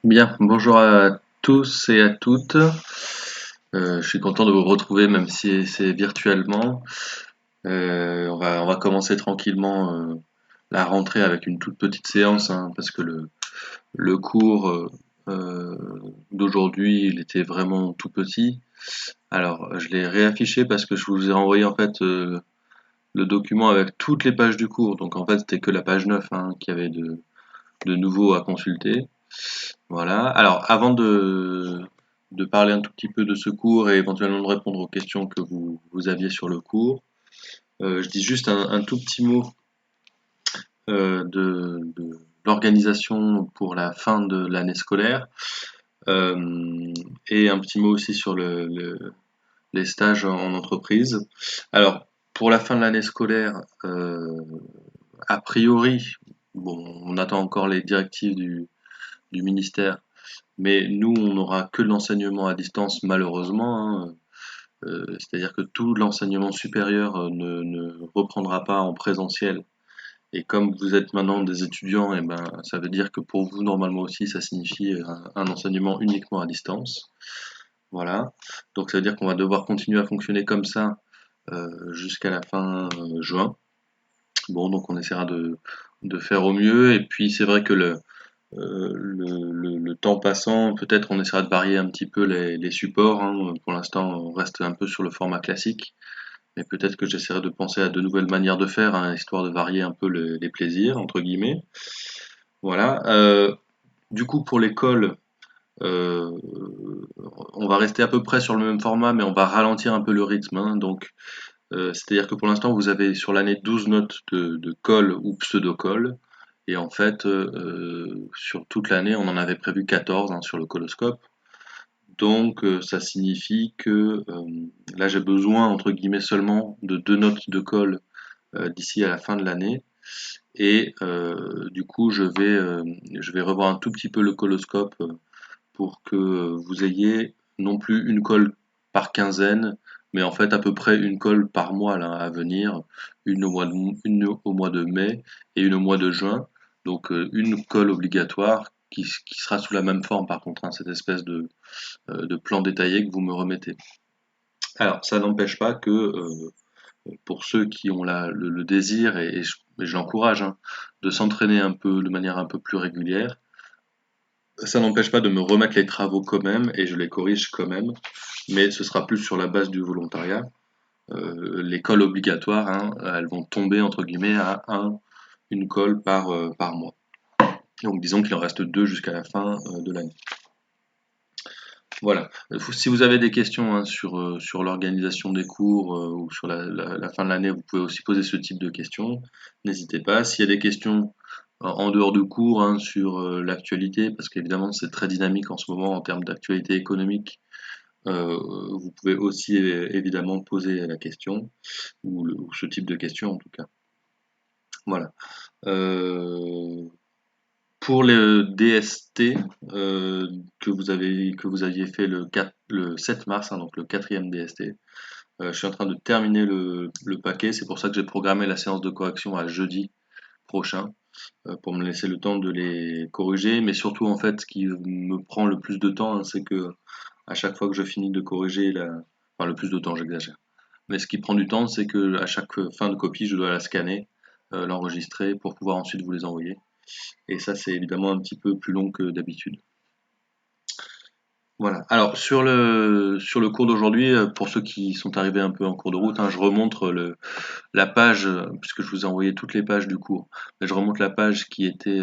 Bien, bonjour à tous et à toutes. Je suis content de vous retrouver, même si c'est virtuellement. On va commencer tranquillement la rentrée avec une toute petite séance, hein, parce que le cours euh, d'aujourd'hui, il était vraiment tout petit. Alors, je l'ai réaffiché parce que je vous ai envoyé en fait le document avec toutes les pages du cours. Donc en fait, c'était que la page 9 hein, qui avait de nouveau à consulter. Voilà. Alors, avant de parler un tout petit peu de ce cours et éventuellement de répondre aux questions que vous aviez sur le cours, je dis juste un tout petit mot de l'organisation pour la fin de l'année scolaire et un petit mot aussi sur les stages en entreprise. Alors, pour la fin de l'année scolaire, a priori, bon, on attend encore les directives du ministère. Mais nous, on n'aura que de l'enseignement à distance malheureusement, hein. C'est-à-dire que tout l'enseignement supérieur ne reprendra pas en présentiel. Et comme vous êtes maintenant des étudiants, et ben, ça veut dire que pour vous, normalement aussi, ça signifie un enseignement uniquement à distance. Voilà. Donc ça veut dire qu'on va devoir continuer à fonctionner comme ça jusqu'à la fin juin. Bon, donc on essaiera de faire au mieux. Et puis c'est vrai que le temps passant, peut-être on essaiera de varier un petit peu les supports, hein. Pour l'instant, on reste un peu sur le format classique, mais peut-être que j'essaierai de penser à de nouvelles manières de faire, hein, histoire de varier un peu les plaisirs, entre guillemets. Voilà. Du coup, pour l'école, euh, on va rester à peu près sur le même format, mais on va ralentir un peu le rythme, hein. Donc, c'est-à-dire que pour l'instant, vous avez sur l'année 12 notes de colle ou pseudo-colle. Et en fait, sur toute l'année, on en avait prévu 14 hein, sur le coloscope. Donc, ça signifie que là, j'ai besoin, entre guillemets, seulement de 2 notes de colle d'ici à la fin de l'année. Et du coup, je vais revoir un tout petit peu le coloscope pour que vous ayez non plus une colle par quinzaine, mais en fait à peu près une colle par mois là, à venir, une au mois de mai et une au mois de juin. Donc une colle obligatoire qui sera sous la même forme par contre, hein, cette espèce de plan détaillé que vous me remettez. Alors ça n'empêche pas que pour ceux qui ont le désir, et j'encourage hein, de s'entraîner un peu de manière un peu plus régulière, ça n'empêche pas de me remettre les travaux quand même et je les corrige quand même, mais ce sera plus sur la base du volontariat. Les cols obligatoires, hein, elles vont tomber entre guillemets à une colle par mois. Donc disons qu'il en reste deux jusqu'à la fin de l'année. Voilà. Si vous avez des questions hein, sur l'organisation des cours ou sur la fin de l'année, vous pouvez aussi poser ce type de questions. N'hésitez pas. S'il y a des questions en dehors de cours hein, sur l'actualité, parce qu'évidemment c'est très dynamique en ce moment en termes d'actualité économique, vous pouvez aussi évidemment poser la question ou ce type de questions en tout cas. Voilà. Euh, pour le DST que vous aviez fait le 7 mars, hein, donc le quatrième DST, je suis en train de terminer le paquet. C'est pour ça que j'ai programmé la séance de correction à jeudi prochain pour me laisser le temps de les corriger. Mais surtout, en fait, ce qui me prend le plus de temps, hein, c'est que à chaque fois que je finis de corriger enfin, le plus de temps, j'exagère. Mais ce qui prend du temps, c'est que à chaque fin de copie, je dois la scanner, l'enregistrer pour pouvoir ensuite vous les envoyer. Et ça, c'est évidemment un petit peu plus long que d'habitude. Voilà. Alors sur le cours d'aujourd'hui, pour ceux qui sont arrivés un peu en cours de route, hein, je remonte la page, puisque je vous ai envoyé toutes les pages du cours. Mais je remonte la page qui était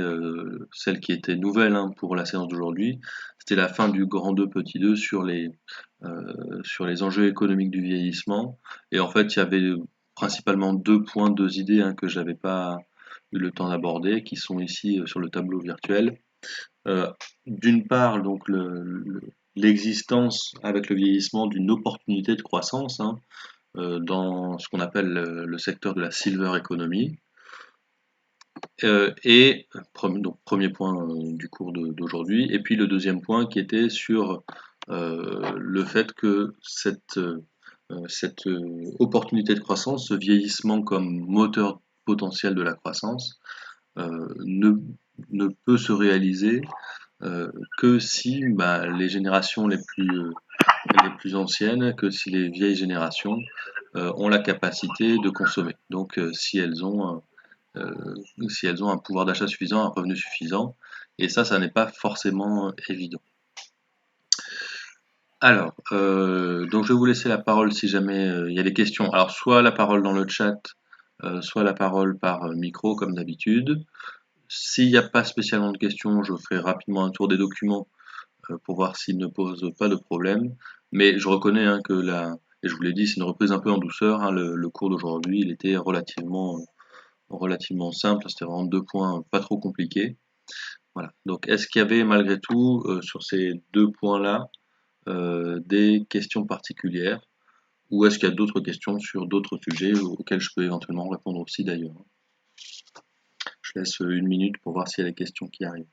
celle qui était nouvelle hein, pour la séance d'aujourd'hui. C'était la fin du grand 2 petit 2 sur les enjeux économiques du vieillissement. Et en fait, il y avait principalement deux points, deux idées hein, que j'avais pas eu le temps d'aborder, qui sont ici sur le tableau virtuel. Euh, D'une part, donc l'existence avec le vieillissement d'une opportunité de croissance hein, dans ce qu'on appelle le secteur de la silver economy. Donc premier point du cours d'aujourd'hui. Et puis le deuxième point qui était sur le fait que cette opportunité de croissance, ce vieillissement comme moteur potentiel de la croissance, ne peut se réaliser que si les générations les plus anciennes, que si les vieilles générations ont la capacité de consommer. Donc si elles ont un pouvoir d'achat suffisant, un revenu suffisant, et ça n'est pas forcément évident. Alors, donc je vais vous laisser la parole si jamais il y a des questions. Alors, soit la parole dans le chat, soit la parole par micro, comme d'habitude. S'il n'y a pas spécialement de questions, je ferai rapidement un tour des documents pour voir s'ils ne posent pas de problème. Mais je reconnais hein, et je vous l'ai dit, c'est une reprise un peu en douceur. Hein, le cours d'aujourd'hui, il était relativement simple. C'était vraiment 2 points pas trop compliqués. Voilà. Donc, est-ce qu'il y avait malgré tout sur ces 2 points-là des questions particulières, ou est-ce qu'il y a d'autres questions sur d'autres sujets auxquels je peux éventuellement répondre aussi d'ailleurs? Je laisse 1 minute pour voir s'il y a des questions qui arrivent.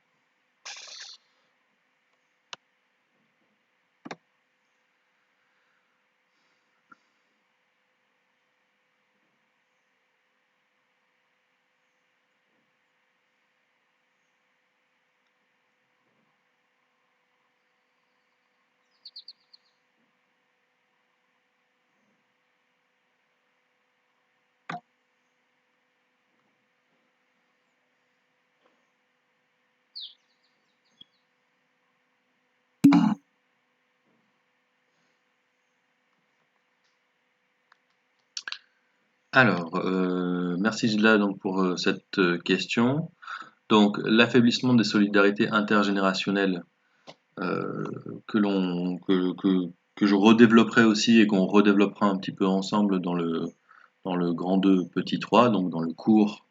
Alors, merci Gilda donc pour cette question. Donc, l'affaiblissement des solidarités intergénérationnelles euh, que je redévelopperai aussi et qu'on redéveloppera un petit peu ensemble dans le grand 2 petit 3, donc dans le cours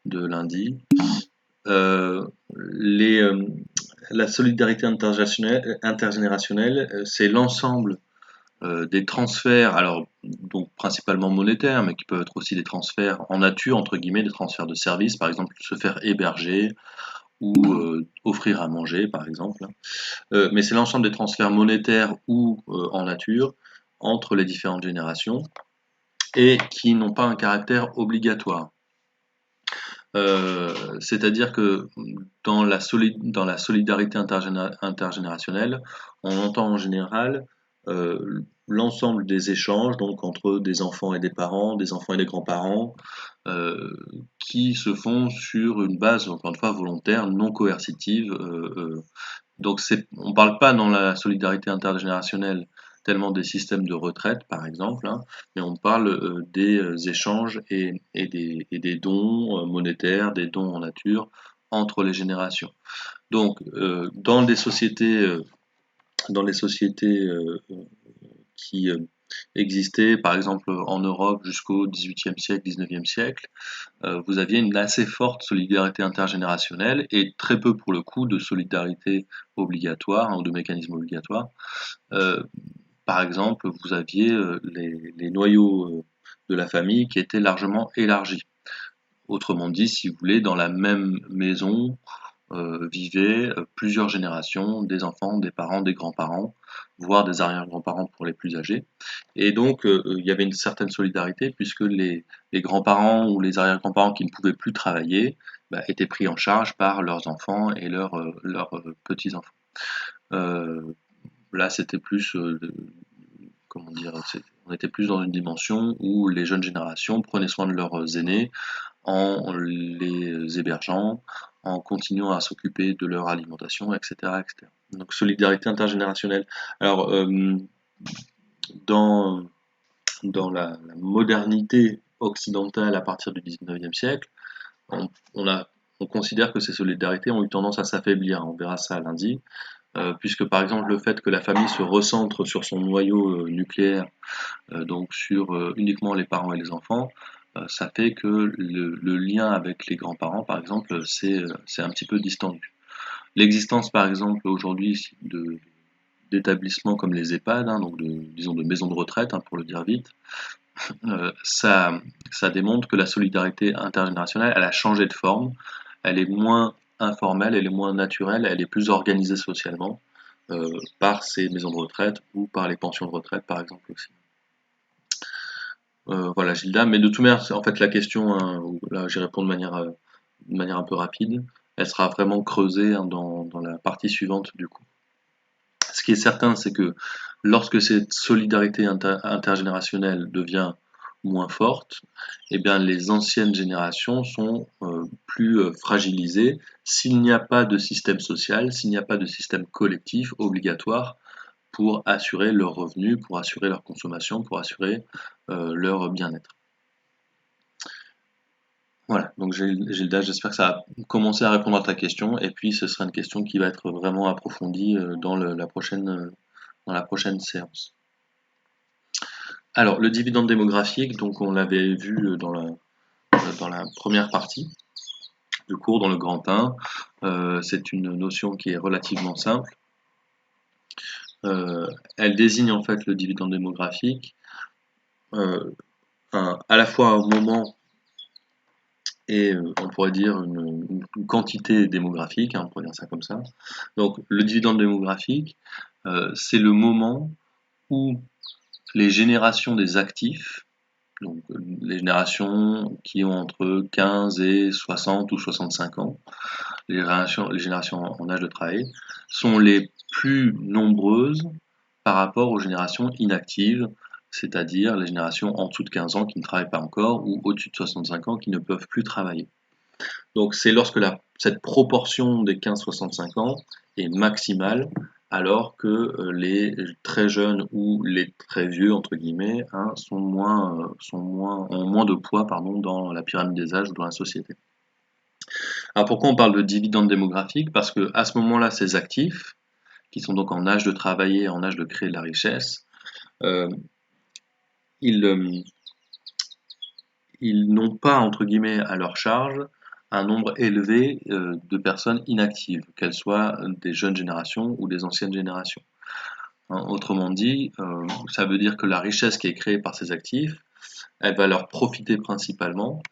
de lundi. Euh, les, euh, la solidarité intergénérationnelle, c'est l'ensemble des transferts, alors donc principalement monétaires, mais qui peuvent être aussi des transferts en nature, entre guillemets, des transferts de services, par exemple se faire héberger ou offrir à manger, par exemple. Mais c'est l'ensemble des transferts monétaires ou en nature entre les différentes générations et qui n'ont pas un caractère obligatoire. C'est-à-dire que dans la solidarité intergénérationnelle, on entend en général l'ensemble des échanges donc entre des enfants et des enfants et des grands-parents, euh, qui se font sur une base encore une fois volontaire, non coercitive. Donc on ne parle pas dans la solidarité intergénérationnelle tellement des systèmes de retraite, par exemple, hein, mais on parle des échanges et des dons monétaires, des dons en nature entre les générations. Donc, dans les sociétés qui existaient, par exemple en Europe jusqu'au XVIIIe siècle, XIXe siècle, vous aviez une assez forte solidarité intergénérationnelle et très peu pour le coup de solidarité obligatoire hein, ou de mécanismes obligatoires. Euh, Par exemple, vous aviez les noyaux de la famille qui étaient largement élargis. Autrement dit, si vous voulez, dans la même maison vivaient plusieurs générations, des enfants, des parents, des grands-parents, voire des arrière-grands-parents pour les plus âgés. Et donc, il y avait une certaine solidarité puisque les grands-parents ou les arrière-grands-parents qui ne pouvaient plus travailler étaient pris en charge par leurs enfants et leurs petits-enfants. Euh, Là, c'était plus, comment dire, on était plus dans une dimension où les jeunes générations prenaient soin de leurs aînés en les hébergeant, en continuant à s'occuper de leur alimentation, etc., etc. Donc solidarité intergénérationnelle. Alors dans, la modernité occidentale à partir du 19e siècle, on, on, a, on considère que ces solidarités ont eu tendance à s'affaiblir. On verra ça lundi. Puisque par exemple le fait que la famille se recentre sur son noyau nucléaire, donc sur uniquement les parents et les enfants, ça fait que le lien avec les grands-parents, par exemple, c'est un petit peu distendu. L'existence, par exemple, aujourd'hui, d'établissements comme les EHPAD, hein, donc disons de maisons de retraite, hein, pour le dire vite, ça démontre que la solidarité intergénérationnelle, elle a changé de forme, elle est moins informelle, elle est moins naturelle, elle est plus organisée socialement par ces maisons de retraite ou par les pensions de retraite, par exemple aussi. Voilà, Gilda. Mais de toute manière, en fait, la question, hein, là, j'y réponds de manière un peu rapide. elle sera vraiment creusée hein, dans la partie suivante du coup. Ce qui est certain, c'est que lorsque cette solidarité intergénérationnelle devient moins forte, eh bien les anciennes générations sont plus fragilisées s'il n'y a pas de système social, s'il n'y a pas de système collectif obligatoire pour assurer leurs revenus, pour assurer leur consommation, pour assurer leur bien-être. Voilà, donc Gilda, j'espère que ça a commencé à répondre à ta question, et puis ce sera une question qui va être vraiment approfondie dans la prochaine séance. Alors, le dividende démographique, donc on l'avait vu dans la première partie du cours, dans le grand 1. C'est une notion qui est relativement simple. Elle désigne en fait le dividende démographique à la fois un moment et on pourrait dire une quantité démographique, hein, on pourrait dire ça comme ça. Donc le dividende démographique, c'est le moment où les générations des actifs, donc les générations qui ont entre 15 et 60 ou 65 ans, les générations en âge de travail, sont les plus nombreuses par rapport aux générations inactives, c'est-à-dire les générations en dessous de 15 ans qui ne travaillent pas encore ou au-dessus de 65 ans qui ne peuvent plus travailler. Donc c'est lorsque cette proportion des 15-65 ans est maximale, alors que les très jeunes ou les très vieux, entre guillemets, hein, ont moins de poids dans la pyramide des âges ou dans la société. Alors pourquoi on parle de dividende démographique? Parce que à ce moment-là, ces actifs, qui sont donc en âge de travailler, en âge de créer de la richesse, euh, ils, euh, ils n'ont pas, entre guillemets, à leur charge un nombre élevé de personnes inactives, qu'elles soient des jeunes générations ou des anciennes générations. Hein, autrement dit, ça veut dire que la richesse qui est créée par ces actifs, elle va leur profiter principalement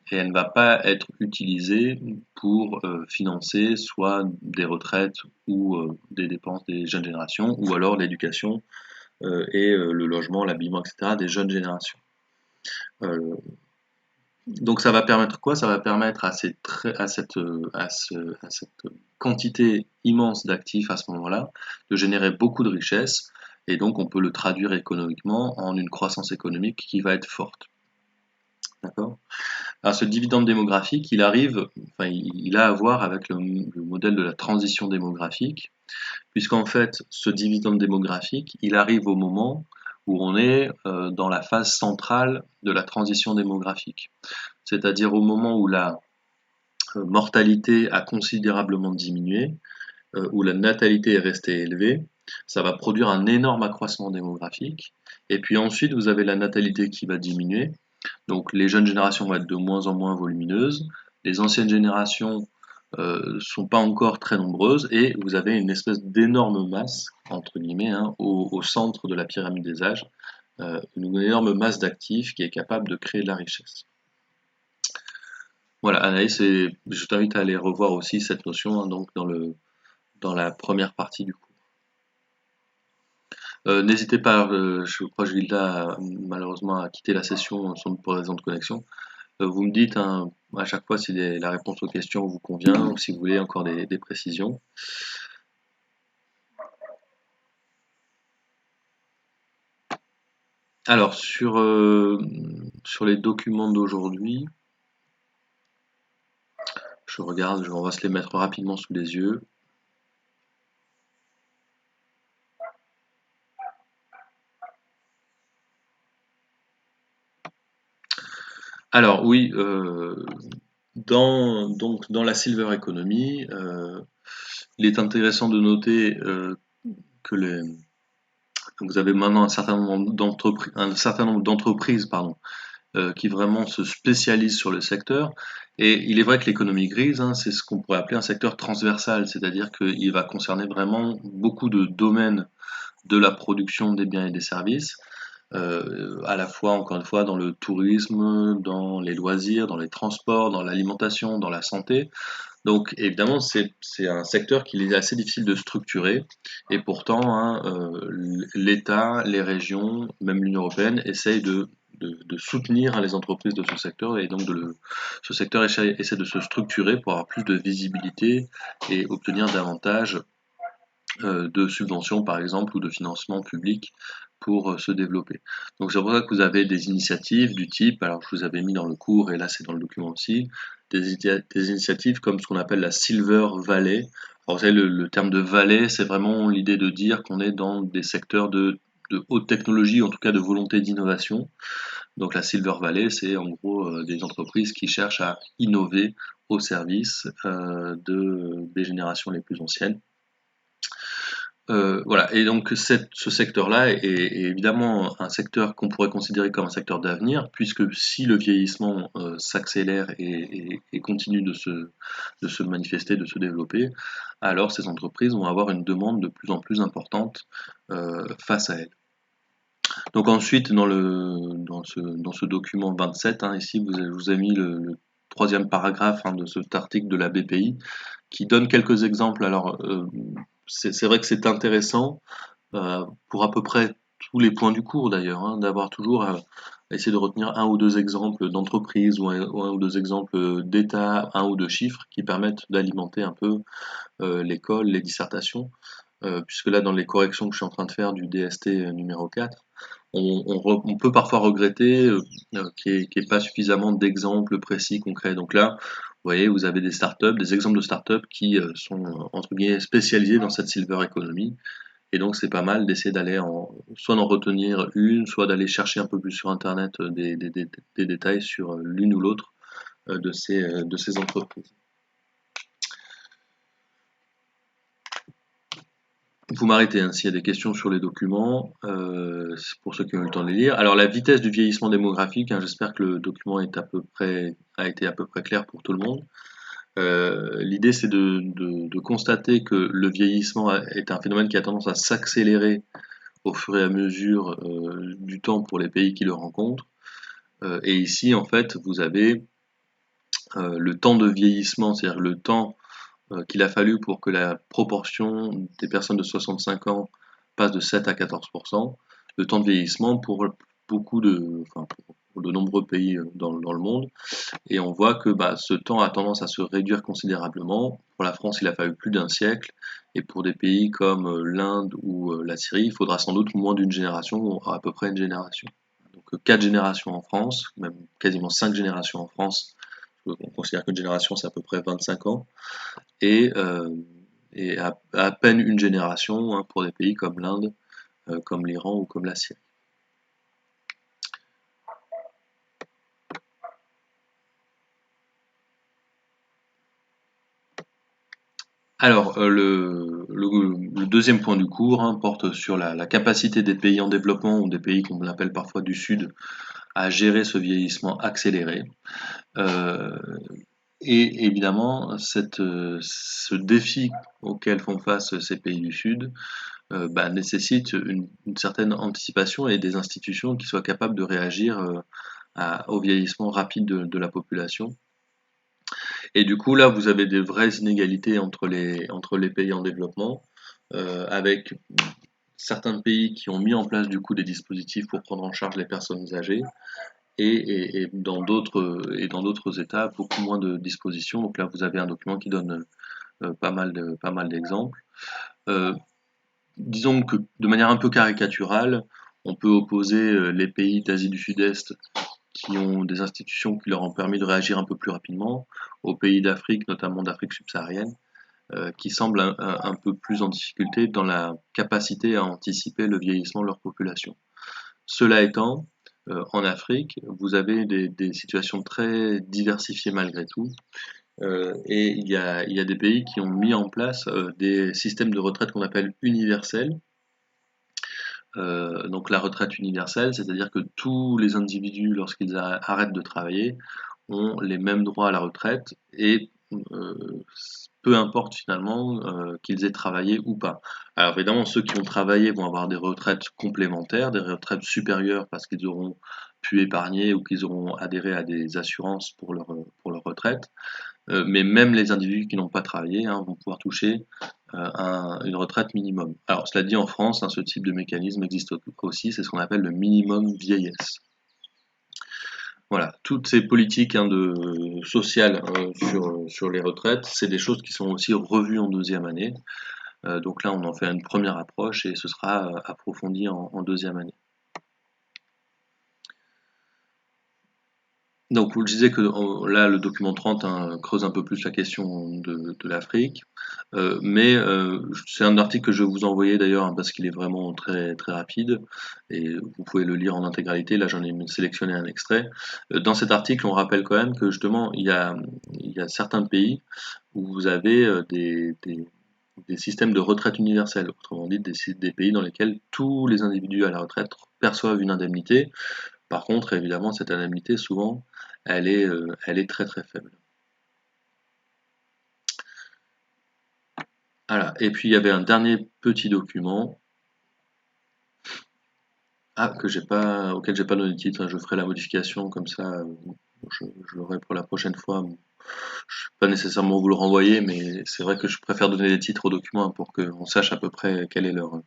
et elle ne va pas être utilisée pour financer soit des retraites ou des dépenses des jeunes générations, ou alors l'éducation et le logement, l'habillement, etc. des jeunes générations. Donc ça va permettre quoi? Ça va permettre à cette quantité immense d'actifs à ce moment-là de générer beaucoup de richesses, et donc on peut le traduire économiquement en une croissance économique qui va être forte. D'accord? Alors ce dividende démographique, il a à voir avec le modèle de la transition démographique, puisqu'en fait ce dividende démographique, il arrive au moment où on est dans la phase centrale de la transition démographique. C'est-à-dire au moment où la mortalité a considérablement diminué, où la natalité est restée élevée, ça va produire un énorme accroissement démographique. Et puis ensuite, vous avez la natalité qui va diminuer. Donc les jeunes générations vont être de moins en moins volumineuses. Les anciennes générations sont pas encore très nombreuses. Et vous avez une espèce d'énorme masse, entre guillemets, hein, au centre de la pyramide des âges. Une énorme masse d'actifs qui est capable de créer de la richesse. Voilà, Anaïs, je t'invite à aller revoir aussi cette notion hein, donc dans la première partie du cours. N'hésitez pas, je crois que Gilda a malheureusement a quitté la session pour raison de connexion. Vous me dites hein, à chaque fois si la réponse aux questions vous convient ou si vous voulez encore des précisions. Alors sur les documents d'aujourd'hui, je regarde, on va se les mettre rapidement sous les yeux. Alors oui, dans la silver economy, il est intéressant de noter que vous avez maintenant un certain nombre d'entreprises pardon, qui vraiment se spécialisent sur le secteur. Et il est vrai que l'économie grise, hein, c'est ce qu'on pourrait appeler un secteur transversal, c'est-à-dire qu'il va concerner vraiment beaucoup de domaines de la production des biens et des services, à la fois, encore une fois, dans le tourisme, dans les loisirs, dans les transports, dans l'alimentation, dans la santé. Donc évidemment, c'est un secteur qu'il est assez difficile de structurer, et pourtant, hein, l'État, les régions, même l'Union européenne, essayent de soutenir les entreprises de ce secteur et donc ce secteur essaie de se structurer pour avoir plus de visibilité et obtenir davantage de subventions par exemple ou de financement public pour se développer. Donc c'est pour ça que vous avez des initiatives du type, alors je vous avais mis dans le cours et là c'est dans le document aussi, des initiatives comme ce qu'on appelle la Silver Valley. Alors vous savez, le terme de vallée, c'est vraiment l'idée de dire qu'on est dans des secteurs de haute technologie, en tout cas de volonté d'innovation. Donc la Silver Valley, c'est en gros des entreprises qui cherchent à innover au service des générations les plus anciennes. Voilà, et donc ce secteur-là est évidemment un secteur qu'on pourrait considérer comme un secteur d'avenir, puisque si le vieillissement s'accélère et continue de se manifester, de se développer, alors ces entreprises vont avoir une demande de plus en plus importante face à elles. Donc ensuite, dans ce document 27, hein, ici, je vous ai mis le troisième paragraphe hein, de cet article de la BPI, qui donne quelques exemples. Alors, c'est vrai que c'est intéressant pour à peu près tous les points du cours d'ailleurs, hein, d'avoir toujours essayer de retenir un ou deux exemples d'entreprise ou un ou deux exemples d'État, un ou deux chiffres qui permettent d'alimenter un peu l'école, les dissertations. Puisque là, dans les corrections que je suis en train de faire du DST numéro 4, on peut parfois regretter qu'il n'y ait pas suffisamment d'exemples précis, concrets. Donc là, vous voyez, vous avez des startups, des exemples de startups qui sont entre guillemets spécialisés dans cette silver economy. Et donc c'est pas mal d'essayer d'aller soit d'en retenir une, soit d'aller chercher un peu plus sur internet des détails sur l'une ou l'autre de ces entreprises. Vous m'arrêtez hein, s'il y a des questions sur les documents, pour ceux qui ont eu le temps de les lire. Alors la vitesse du vieillissement démographique, hein, j'espère que le document a été à peu près clair pour tout le monde. L'idée c'est de constater que le vieillissement est un phénomène qui a tendance à s'accélérer au fur et à mesure du temps pour les pays qui le rencontrent. Et ici en fait vous avez le temps de vieillissement, c'est-à-dire le temps qu'il a fallu pour que la proportion des personnes de 65 ans passe de 7 à 14%, le temps de vieillissement pour pour de nombreux pays dans le monde. Et on voit que ce temps a tendance à se réduire considérablement. Pour la France, il a fallu plus d'un siècle. Et pour des pays comme l'Inde ou la Syrie, il faudra sans doute moins d'une génération, ou à peu près une génération. Donc 4 générations en France, même quasiment 5 générations en France. On considère qu'une génération, c'est à peu près 25 ans et, à peine une génération hein, pour des pays comme l'Inde, comme l'Iran ou comme la Syrie. Alors, le deuxième point du cours hein, porte sur la capacité des pays en développement ou des pays qu'on appelle parfois du Sud à gérer ce vieillissement accéléré. Euh, et évidemment, ce défi auquel font face ces pays du Sud nécessite une certaine anticipation et des institutions qui soient capables de réagir au vieillissement rapide de la population. Et du coup, là, vous avez des vraies inégalités entre les pays en développement, avec certains pays qui ont mis en place du coup des dispositifs pour prendre en charge les personnes âgées, et dans d'autres États, beaucoup moins de dispositions. Donc là, vous avez un document qui donne pas mal d'exemples. Euh, Disons que de manière un peu caricaturale, on peut opposer les pays d'Asie du Sud-Est qui ont des institutions qui leur ont permis de réagir un peu plus rapidement, aux pays d'Afrique, notamment d'Afrique subsaharienne, qui semblent un peu plus en difficulté dans la capacité à anticiper le vieillissement de leur population. Cela étant, en Afrique, vous avez des situations très diversifiées malgré tout, et il y a des pays qui ont mis en place des systèmes de retraite qu'on appelle universels. Donc la retraite universelle, c'est-à-dire que tous les individus, lorsqu'ils arrêtent de travailler, ont les mêmes droits à la retraite et peu importe finalement qu'ils aient travaillé ou pas. Alors évidemment, ceux qui ont travaillé vont avoir des retraites complémentaires, des retraites supérieures parce qu'ils auront pu épargner ou qu'ils auront adhéré à des assurances pour leur retraite. Mais même les individus qui n'ont pas travaillé hein, vont pouvoir toucher une retraite minimum. Alors cela dit, en France, hein, ce type de mécanisme existe aussi, c'est ce qu'on appelle le minimum vieillesse. Voilà, toutes ces politiques hein, sociales sur les retraites, c'est des choses qui sont aussi revues en deuxième année. Donc là, on en fait une première approche et ce sera approfondi en deuxième année. Donc, je disais que là, le document 30 hein, creuse un peu plus la question de l'Afrique, mais c'est un article que je vais vous envoyer d'ailleurs hein, parce qu'il est vraiment très très rapide et vous pouvez le lire en intégralité. Là, j'en ai sélectionné un extrait. Dans cet article, on rappelle quand même que justement, il y a certains pays où vous avez des systèmes de retraite universelle, autrement dit des pays dans lesquels tous les individus à la retraite perçoivent une indemnité. Par contre, évidemment, cette indemnité, souvent, elle est très très faible. Voilà. Et puis il y avait un dernier petit document auquel j'ai pas donné de titre, hein. Je ferai la modification comme ça, je l'aurai pour la prochaine fois. Je ne vais pas nécessairement vous le renvoyer, mais c'est vrai que je préfère donner des titres aux documents hein, pour qu'on sache à peu près quelle est leur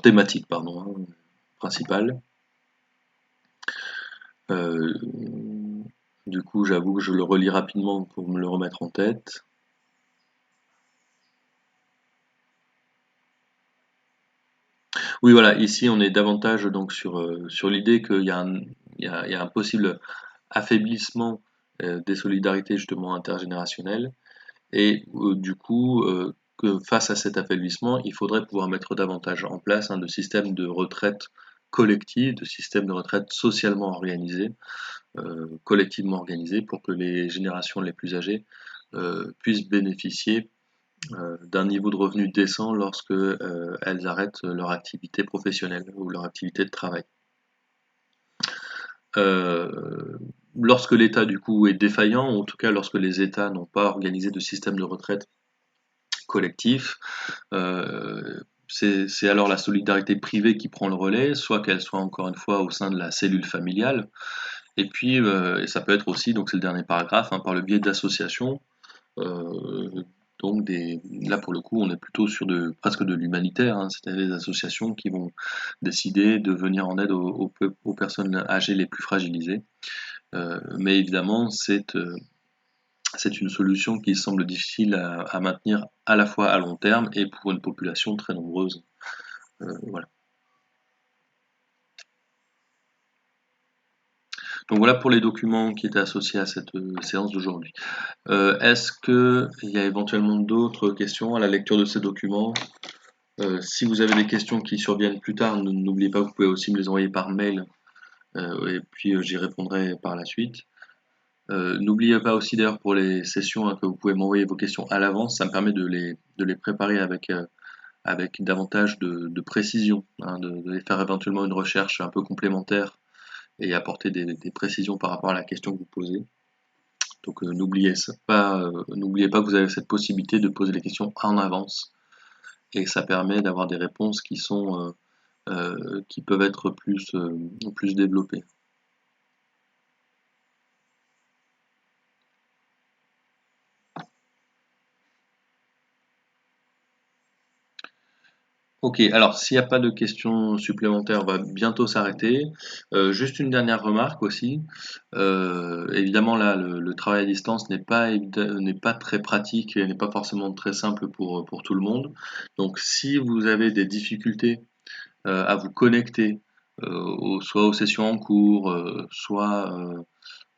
thématique, pardon, hein, principale. Euh, du coup, j'avoue que je le relis rapidement pour me le remettre en tête. Oui, voilà, ici on est davantage donc sur l'idée qu'il y a un possible affaiblissement des solidarités justement intergénérationnelles et du coup que face à cet affaiblissement, il faudrait pouvoir mettre davantage en place de systèmes de retraite collective, de systèmes de retraite socialement organisés, collectivement organisés pour que les générations les plus âgées puissent bénéficier d'un niveau de revenu décent lorsque elles arrêtent leur activité professionnelle ou leur activité de travail. Euh, Lorsque l'État du coup est défaillant, ou en tout cas lorsque les États n'ont pas organisé de système de retraite collectif, c'est alors la solidarité privée qui prend le relais, soit qu'elle soit encore une fois au sein de la cellule familiale, et puis et ça peut être aussi, donc c'est le dernier paragraphe, hein, par le biais d'associations. Euh, donc là pour le coup on est plutôt sur presque de l'humanitaire, hein, c'est-à-dire des associations qui vont décider de venir en aide aux personnes âgées les plus fragilisées. Mais évidemment c'est une solution qui semble difficile à maintenir à la fois à long terme et pour une population très nombreuse. Voilà. Donc voilà pour les documents qui étaient associés à cette séance d'aujourd'hui. Est-ce qu'il y a éventuellement d'autres questions à la lecture de ces documents? Si vous avez des questions qui surviennent plus tard, n'oubliez pas, vous pouvez aussi me les envoyer par mail et puis j'y répondrai par la suite. N'oubliez pas aussi d'ailleurs pour les sessions hein, que vous pouvez m'envoyer vos questions à l'avance, ça me permet de les préparer avec davantage de précision, hein, de les faire éventuellement une recherche un peu complémentaire et apporter des précisions par rapport à la question que vous posez. Donc n'oubliez pas que vous avez cette possibilité de poser les questions en avance et ça permet d'avoir des réponses qui peuvent être plus développées. Ok, alors s'il n'y a pas de questions supplémentaires, on va bientôt s'arrêter. Juste une dernière remarque aussi. Évidemment, là, le travail à distance n'est pas très pratique et n'est pas forcément très simple pour tout le monde. Donc, si vous avez des difficultés à vous connecter, soit aux sessions en cours, soit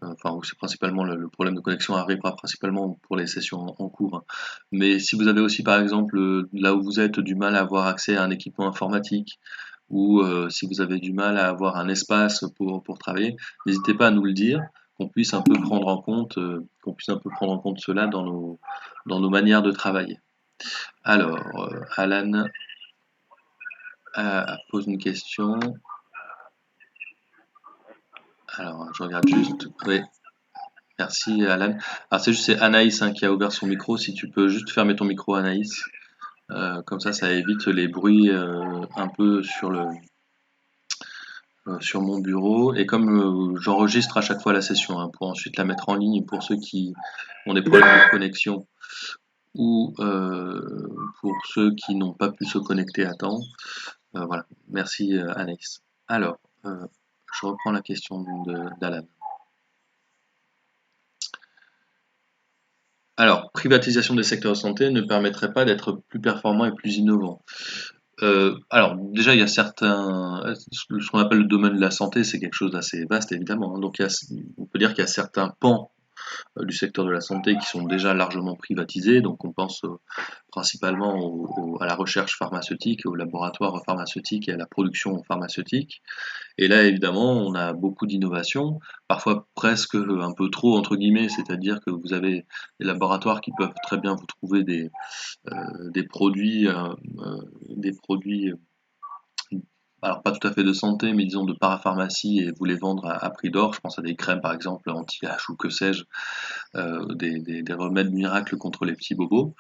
enfin, c'est principalement le problème de connexion arrivera principalement pour les sessions en cours, hein. Mais si vous avez aussi, par exemple, là où vous êtes, du mal à avoir accès à un équipement informatique ou si vous avez du mal à avoir un espace pour travailler, n'hésitez pas à nous le dire, qu'on puisse un peu prendre en compte cela dans nos manières de travailler. Alors, Alan pose une question. Alors, je regarde juste. Oui, merci Alan. Alors c'est Anaïs hein, qui a ouvert son micro. Si tu peux juste fermer ton micro, Anaïs. Comme ça évite les bruits un peu sur mon bureau. Et comme j'enregistre à chaque fois la session hein, pour ensuite la mettre en ligne pour ceux qui ont des problèmes de connexion ou pour ceux qui n'ont pas pu se connecter à temps, Voilà, merci Anaïs. Alors, je reprends la question d'Alan. Alors, privatisation des secteurs de santé ne permettrait pas d'être plus performant et plus innovant. Alors, déjà, il y a certains, ce qu'on appelle le domaine de la santé, c'est quelque chose d'assez vaste, évidemment, hein. Donc, on peut dire qu'il y a certains pans du secteur de la santé qui sont déjà largement privatisés. Donc on pense principalement à la recherche pharmaceutique, aux laboratoires pharmaceutiques et à la production pharmaceutique. Et là, évidemment, on a beaucoup d'innovations, parfois presque un peu trop, entre guillemets, c'est-à-dire que vous avez des laboratoires qui peuvent très bien vous trouver des produits, des produits alors pas tout à fait de santé, mais disons de parapharmacie et vous les vendre à prix d'or. Je pense à des crèmes par exemple anti-H ou que sais-je, des remèdes miracles contre les petits bobos.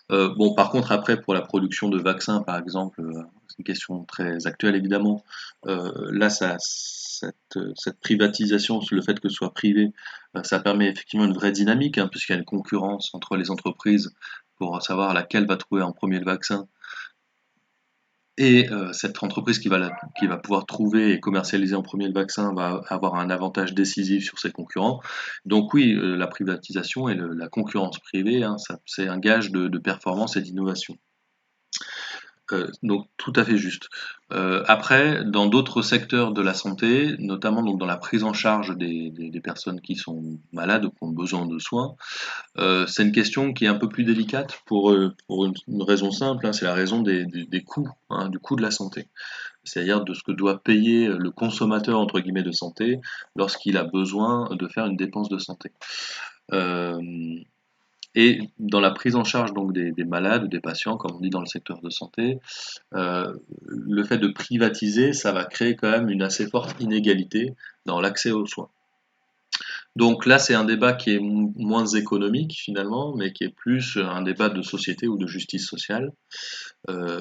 Bon, par contre, après, pour la production de vaccins, par exemple, c'est une question très actuelle, évidemment. Là, cette privatisation, le fait que ce soit privé, ça permet effectivement une vraie dynamique, hein, puisqu'il y a une concurrence entre les entreprises pour savoir laquelle va trouver en premier le vaccin. Et cette entreprise qui va pouvoir trouver et commercialiser en premier le vaccin va avoir un avantage décisif sur ses concurrents. Donc oui, la privatisation et la concurrence privée, hein, c'est un gage de performance et d'innovation. Donc tout à fait juste. Après, dans d'autres secteurs de la santé, notamment donc dans la prise en charge des personnes qui sont malades ou qui ont besoin de soins, c'est une question qui est un peu plus délicate pour une raison simple, hein, c'est la raison des coûts, hein, du coût de la santé. C'est-à-dire de ce que doit payer le consommateur entre guillemets de santé lorsqu'il a besoin de faire une dépense de santé. Euh, et dans la prise en charge donc des malades ou des patients, comme on dit dans le secteur de santé, le fait de privatiser, ça va créer quand même une assez forte inégalité dans l'accès aux soins. Donc là, c'est un débat qui est moins économique finalement, mais qui est plus un débat de société ou de justice sociale.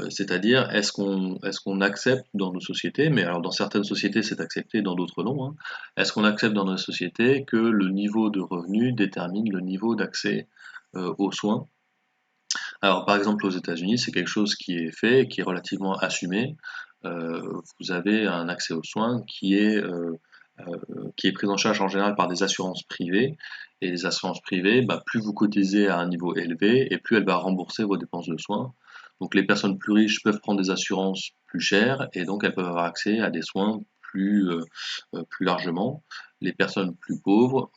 C'est-à-dire, est-ce qu'on accepte dans nos sociétés, mais alors dans certaines sociétés c'est accepté, dans d'autres non, hein, est-ce qu'on accepte dans nos sociétés que le niveau de revenu détermine le niveau d'accès aux soins? Alors par exemple aux États-Unis, c'est quelque chose qui est fait, qui est relativement assumé. Vous avez un accès aux soins qui est pris en charge en général par des assurances privées. Et les assurances privées, bah, plus vous cotisez à un niveau élevé et plus elle va rembourser vos dépenses de soins. Donc les personnes plus riches peuvent prendre des assurances plus chères et donc elles peuvent avoir accès à des soins plus largement. Les personnes plus pauvres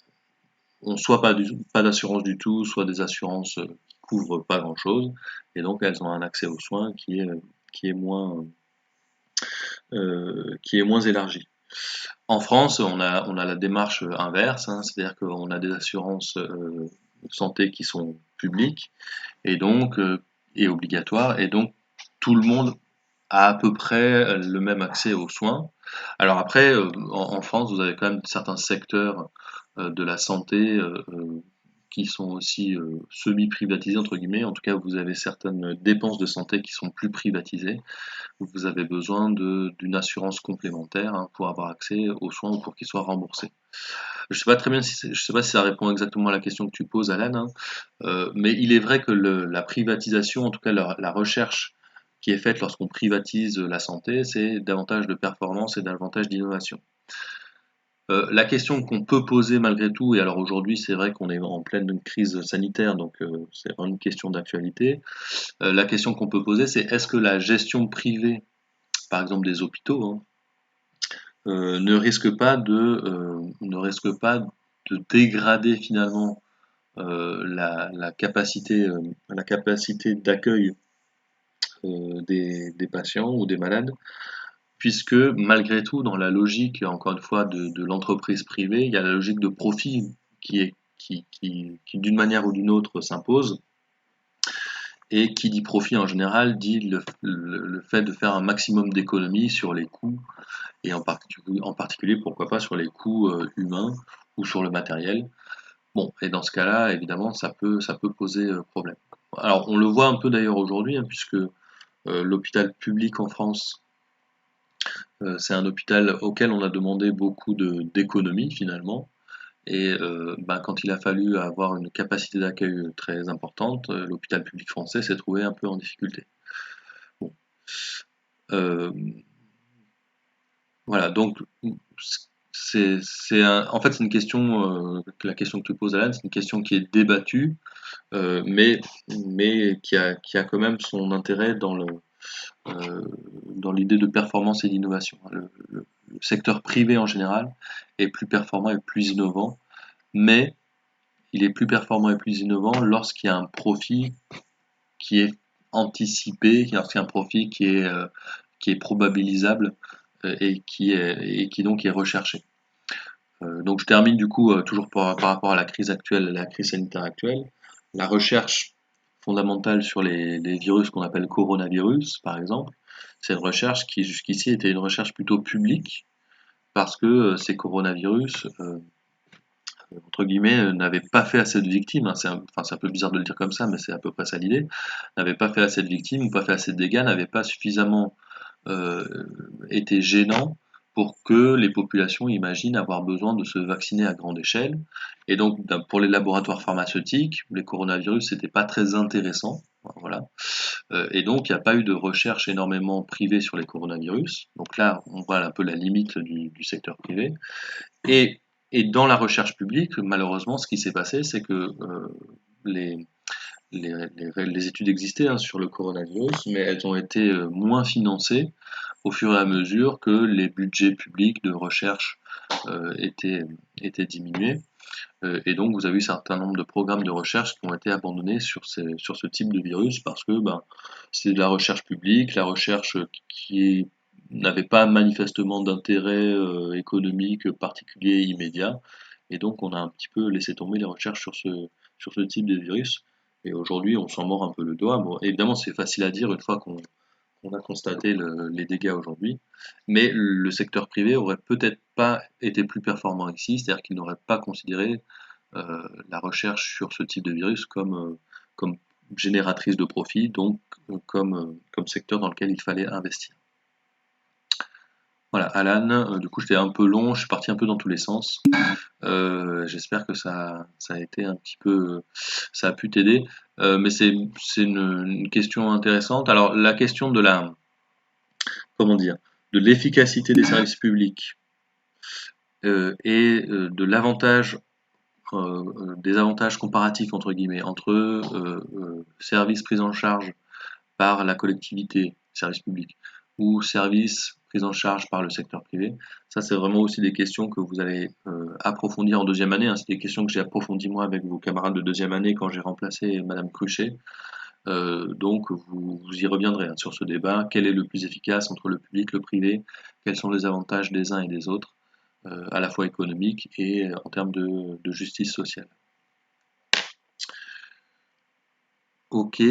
ont soit pas d'assurance du tout, soit des assurances qui couvrent pas grand-chose et donc elles ont un accès aux soins qui est moins élargi. En France, on a la démarche inverse, hein, c'est-à-dire qu'on a des assurances santé qui sont publiques et donc et obligatoires, et donc tout le monde a à peu près le même accès aux soins. Alors après, en France, vous avez quand même certains secteurs de la santé qui sont aussi semi-privatisés entre guillemets. En tout cas, vous avez certaines dépenses de santé qui sont plus privatisées, où vous avez besoin d'une assurance complémentaire, hein, pour avoir accès aux soins ou pour qu'ils soient remboursés. Je sais pas si ça répond exactement à la question que tu poses, Alan, hein, mais il est vrai que la privatisation, en tout cas la recherche qui est faite lorsqu'on privatise la santé, c'est davantage de performance et davantage d'innovation. La question qu'on peut poser malgré tout, et alors aujourd'hui c'est vrai qu'on est en pleine crise sanitaire, donc c'est vraiment une question d'actualité. La question qu'on peut poser, c'est est-ce que la gestion privée, par exemple des hôpitaux, hein, ne risque pas de dégrader finalement la capacité d'accueil des patients ou des malades, puisque malgré tout, dans la logique, encore une fois, de l'entreprise privée, il y a la logique de profit qui d'une manière ou d'une autre s'impose, et qui dit profit en général dit le fait de faire un maximum d'économies sur les coûts, et en particulier, pourquoi pas, sur les coûts humains ou sur le matériel. Bon, et dans ce cas-là, évidemment, ça peut poser problème. Alors, on le voit un peu d'ailleurs aujourd'hui, hein, puisque l'hôpital public en France, c'est un hôpital auquel on a demandé beaucoup d'économies finalement. Et ben, quand il a fallu avoir une capacité d'accueil très importante, l'hôpital public français s'est trouvé un peu en difficulté. Bon. Voilà, donc en fait c'est une question, la question que tu poses Alan, c'est une question qui est débattue, mais qui a quand même son intérêt dans l'idée de performance et d'innovation. Le secteur privé en général est plus performant et plus innovant, mais il est plus performant et plus innovant lorsqu'il y a un profit qui est anticipé, lorsqu'il y a un profit qui est probabilisable, et qui donc est recherché. Donc je termine du coup toujours par rapport à la crise actuelle, la crise sanitaire actuelle. La recherche fondamentale sur les virus qu'on appelle coronavirus, par exemple, c'est une recherche qui jusqu'ici était une recherche plutôt publique parce que ces coronavirus, entre guillemets, n'avaient pas fait assez de victimes, hein. Enfin, c'est un peu bizarre de le dire comme ça, mais c'est à peu près ça l'idée. N'avaient pas fait assez de victimes, ou pas fait assez de dégâts, n'avaient pas suffisamment euh, été gênants pour que les populations imaginent avoir besoin de se vacciner à grande échelle. Et donc, pour les laboratoires pharmaceutiques, les coronavirus, c'était pas très intéressant. Voilà. Et donc, il n'y a pas eu de recherche énormément privée sur les coronavirus. Donc là, on voit un peu la limite du secteur privé. Et, et dans la recherche publique, malheureusement, ce qui s'est passé, c'est que les, les études existaient hein, sur le coronavirus, mais elles ont été moins financées au fur et à mesure que les budgets publics de recherche étaient, étaient diminués. Et donc, vous avez eu un certain nombre de programmes de recherche qui ont été abandonnés sur ce type de virus parce que ben, c'est de la recherche publique, la recherche qui n'avait pas manifestement d'intérêt économique particulier immédiat. Et donc, on a un petit peu laissé tomber les recherches sur ce type de virus. Et aujourd'hui, on s'en mord un peu le doigt. Bon, évidemment, c'est facile à dire une fois qu'on a constaté les dégâts aujourd'hui, mais le secteur privé aurait peut-être pas été plus performant ici, c'est-à-dire qu'il n'aurait pas considéré la recherche sur ce type de virus comme génératrice de profit, donc comme secteur dans lequel il fallait investir. Voilà, Alan, du coup j'étais un peu long, je suis parti un peu dans tous les sens. J'espère que ça a été un petit peu, ça a pu t'aider. Mais c'est une question intéressante. Alors la question de la, comment dire, de l'efficacité des services publics et de l'avantage des avantages comparatifs entre guillemets entre services pris en charge par la collectivité, service public, ou services pris en charge par le secteur privé. Ça, c'est vraiment aussi des questions que vous allez approfondir en deuxième année, hein. C'est des questions que j'ai approfondies moi avec vos camarades de deuxième année quand j'ai remplacé Madame Cruchet. Donc vous y reviendrez hein, sur ce débat. Quel est le plus efficace entre le public, le privé? Quels sont les avantages des uns et des autres, à la fois économiques et en termes de justice sociale? Ok.